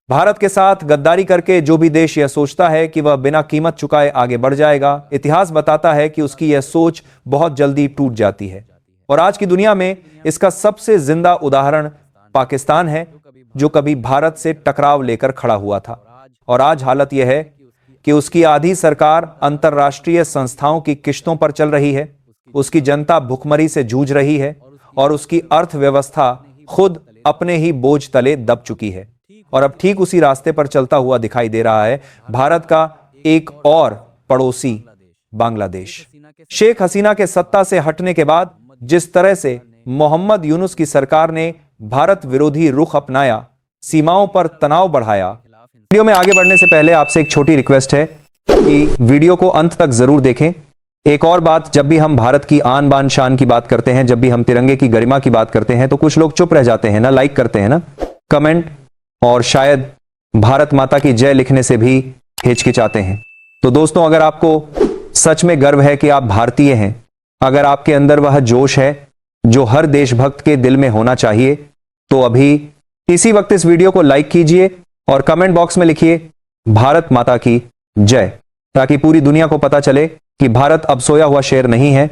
भारत के साथ गद्दारी करके जो भी देश यह सोचता है कि वह बिना कीमत चुकाए आगे बढ़ जाएगा, इतिहास बताता है कि उसकी यह सोच बहुत जल्दी टूट जाती है। और आज की दुनिया में इसका सबसे जिंदा उदाहरण पाकिस्तान है, जो कभी भारत से टकराव लेकर खड़ा हुआ था। और आज हालत यह है कि उसकी आधी सरकार अंतर्राष्ट्रीय संस्थाओं की किश्तों पर चल रही है, उसकी जनता भुखमरी से जूझ रही है और उसकी अर्थव्यवस्था खुद अपने ही बोझ तले दब चुकी है। और अब ठीक उसी रास्ते पर चलता हुआ दिखाई दे रहा है भारत का एक और पड़ोसी बांग्लादेश। शेख हसीना के सत्ता से हटने के बाद जिस तरह से मोहम्मद यूनुस की सरकार ने भारत विरोधी रुख अपनाया, सीमाओं पर तनाव बढ़ाया। वीडियो में आगे बढ़ने से पहले आपसे एक छोटी रिक्वेस्ट है कि वीडियो को अंत तक जरूर देखें। एक और बात, जब भी हम भारत की आन बान शान की बात करते हैं, जब भी हम तिरंगे की गरिमा की बात करते हैं, तो कुछ लोग चुप रह जाते हैं ना, लाइक करते हैं ना, कमेंट और शायद भारत माता की जय लिखने से भी हिचकिचाते हैं। तो दोस्तों, अगर आपको सच में गर्व है कि आप भारतीय हैं, अगर आपके अंदर वह जोश है जो हर देशभक्त के दिल में होना चाहिए, तो अभी इसी वक्त इस वीडियो को लाइक कीजिए और कमेंट बॉक्स में लिखिए भारत माता की जय, ताकि पूरी दुनिया को पता चले कि भारत अब सोया हुआ शेर नहीं है।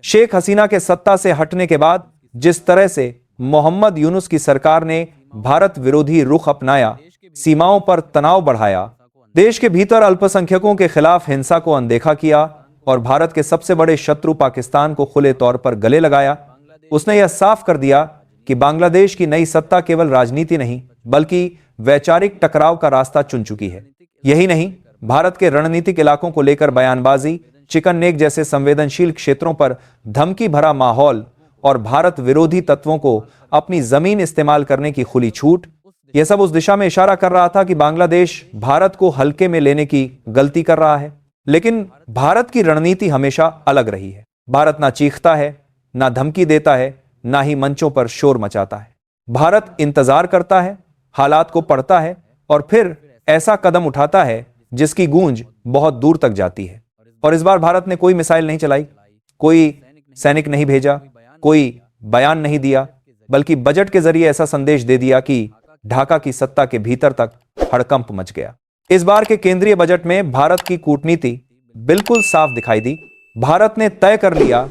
शेख हसीना के सत्ता से हटने के बाद जिस तरह से मोहम्मद यूनुस की सरकार ने भारत विरोधी रुख अपनाया, सीमाओं पर तनाव बढ़ाया, देश के भीतर अल्पसंख्यकों के खिलाफ हिंसा को अनदेखा किया और भारत के सबसे बड़े शत्रु पाकिस्तान को खुले तौर पर गले लगाया, उसने यह साफ कर दिया कि बांग्लादेश की नई सत्ता केवल राजनीति नहीं बल्कि वैचारिक टकराव का रास्ता चुन चुकी है। यही नहीं, भारत के रणनीतिक इलाकों को लेकर बयानबाजी, चिकन नेक जैसे संवेदनशील क्षेत्रों पर धमकी भरा माहौल और भारत विरोधी तत्वों को अपनी जमीन इस्तेमाल करने की खुली छूट, यह सब उस दिशा में इशारा कर रहा था कि बांग्लादेश भारत को हल्के में लेने की गलती कर रहा है। लेकिन भारत की रणनीति हमेशा अलग रही है। भारत ना चीखता है, ना धमकी देता है, ना ही मंचों पर शोर मचाता है। भारत इंतजार करता है, हालात को पढ़ता है और फिर ऐसा कदम उठाता है जिसकी गूंज बहुत दूर तक जाती है। और इस बार भारत ने कोई मिसाइल नहीं चलाई, कोई सैनिक नहीं भेजा, कोई बयान नहीं दिया, बल्कि बजट के जरिए ऐसा संदेश दे दिया कि ढाका की सत्ता के भीतर तक हड़कंप मच गया। इस बार के केंद्रीय बजट में भारत की कूटनीति बिल्कुल साफ दिखाई दी। भारत ने तय कर लिया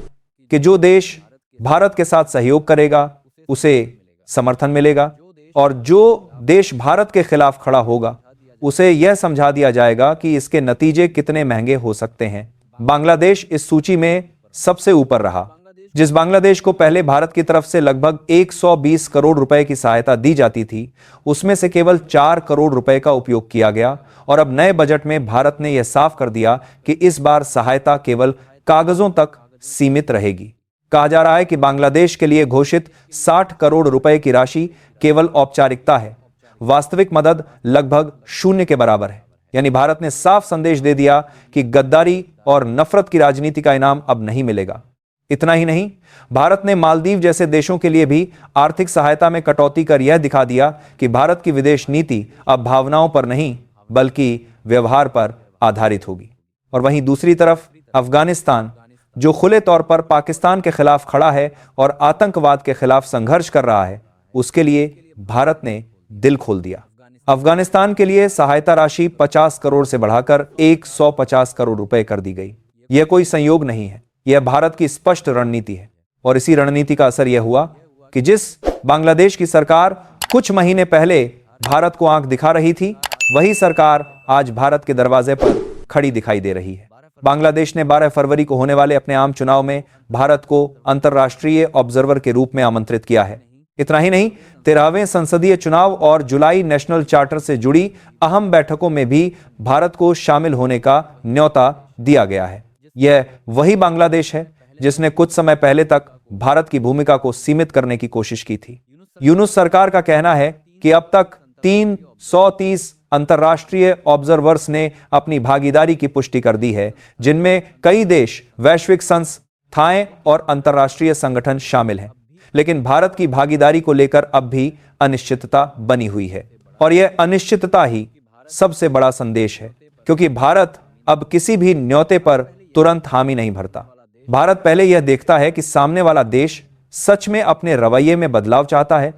कि जो देश भारत के साथ सहयोग करेगा उसे समर्थन मिलेगा और जो देश भारत के खिलाफ खड़ा होगा उसे यह समझा दिया जाएगा कि इसके नतीजे कितने महंगे हो सकते हैं। बांग्लादेश इस सूची में सबसे ऊपर रहा। जिस बांग्लादेश को पहले भारत की तरफ से लगभग 120 करोड़ रुपए की सहायता दी जाती थी, उसमें से केवल 4 करोड़ रुपए का उपयोग किया गया। और अब नए बजट में भारत ने यह साफ कर दिया कि इस बार सहायता केवल कागजों तक सीमित रहेगी। कहा जा रहा है कि बांग्लादेश के लिए घोषित 60 करोड़ रुपए की राशि केवल औपचारिकता है, वास्तविक मदद लगभग शून्य के बराबर है। यानी भारत ने साफ संदेश दे दिया कि गद्दारी और नफरत की राजनीति का इनाम अब नहीं मिलेगा। इतना ही नहीं, भारत ने मालदीव जैसे देशों के लिए भी आर्थिक सहायता में कटौती कर यह दिखा दिया कि भारत की विदेश नीति अब भावनाओं पर नहीं बल्कि व्यवहार पर आधारित होगी। और वहीं दूसरी तरफ अफगानिस्तान, जो खुले तौर पर पाकिस्तान के खिलाफ खड़ा है और आतंकवाद के खिलाफ संघर्ष कर रहा है, उसके लिए भारत ने दिल खोल दिया। अफगानिस्तान के लिए सहायता राशि 50 करोड़ से बढ़ाकर 150 करोड़ रुपए कर दी गई। यह कोई संयोग नहीं है, यह भारत की स्पष्ट रणनीति है। और इसी रणनीति का असर यह हुआ कि जिस बांग्लादेश की सरकार कुछ महीने पहले भारत को आंख दिखा रही थी, वही सरकार आज भारत के दरवाजे पर खड़ी दिखाई दे रही है। बांग्लादेश ने 12 फरवरी को होने वाले अपने आम चुनाव में भारत को अंतर्राष्ट्रीय ऑब्जर्वर के रूप में आमंत्रित किया है। इतना ही नहीं, 13वें संसदीय चुनाव और जुलाई नेशनल चार्टर से जुड़ी अहम बैठकों में भी भारत को शामिल होने का न्योता दिया गया है। यह वही बांग्लादेश है जिसने कुछ समय पहले तक भारत की भूमिका को सीमित करने की कोशिश की थी। यूनुस सरकार का कहना है कि अब तक 330 अंतर्राष्ट्रीय ऑब्जर्वर्स ने अपनी भागीदारी की पुष्टि कर दी है, जिनमें कई देश, वैश्विक संस्थाएं और अंतर्राष्ट्रीय संगठन शामिल हैं। लेकिन भारत की भागीदारी को लेकर अब भी अनिश्चितता बनी हुई है और यह अनिश्चितता ही सबसे बड़ा संदेश है, क्योंकि भारत अब किसी भी न्योते पर तुरंत हामी नहीं भरता। भारत पहले यह देखता है कि सामने वाला देश सच में अपने रवैये में बदलाव चाहता है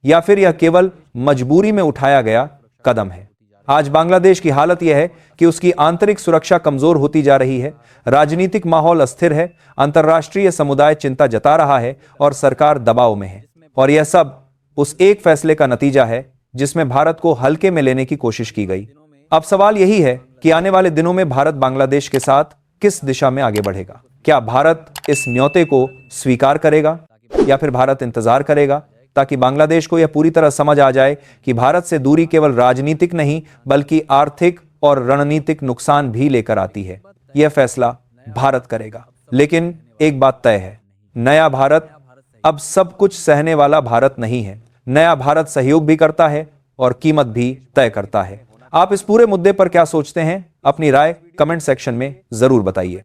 या फिर यह केवल मजबूरी में उठाया गया कदम है? आज बांग्लादेश की हालत यह है कि उसकी आंतरिक सुरक्षा कमजोर होती जा रही है, राजनीतिक माहौल अस्थिर है, अंतर्राष्ट्रीय समुदाय चिंता जता रहा है और सरकार दबाव में है। और यह सब उस एक फैसले का नतीजा है जिसमें भारत को हल्के में लेने की कोशिश की गई। अब सवाल यही है कि आने वाले दिनों में भारत बांग्लादेश के साथ किस दिशा में आगे बढ़ेगा। क्या भारत इस न्योते को स्वीकार करेगा या फिर भारत इंतजार करेगा ताकि बांग्लादेश को यह पूरी तरह समझ आ जाए कि भारत से दूरी केवल राजनीतिक नहीं बल्कि आर्थिक और रणनीतिक नुकसान भी लेकर आती है। यह फैसला भारत करेगा। लेकिन एक बात तय है, नया भारत अब सब कुछ सहने वाला भारत नहीं है। नया भारत सहयोग भी करता है और कीमत भी तय करता है। आप इस पूरे मुद्दे पर क्या सोचते हैं? अपनी राय कमेंट सेक्शन में जरूर बताइए।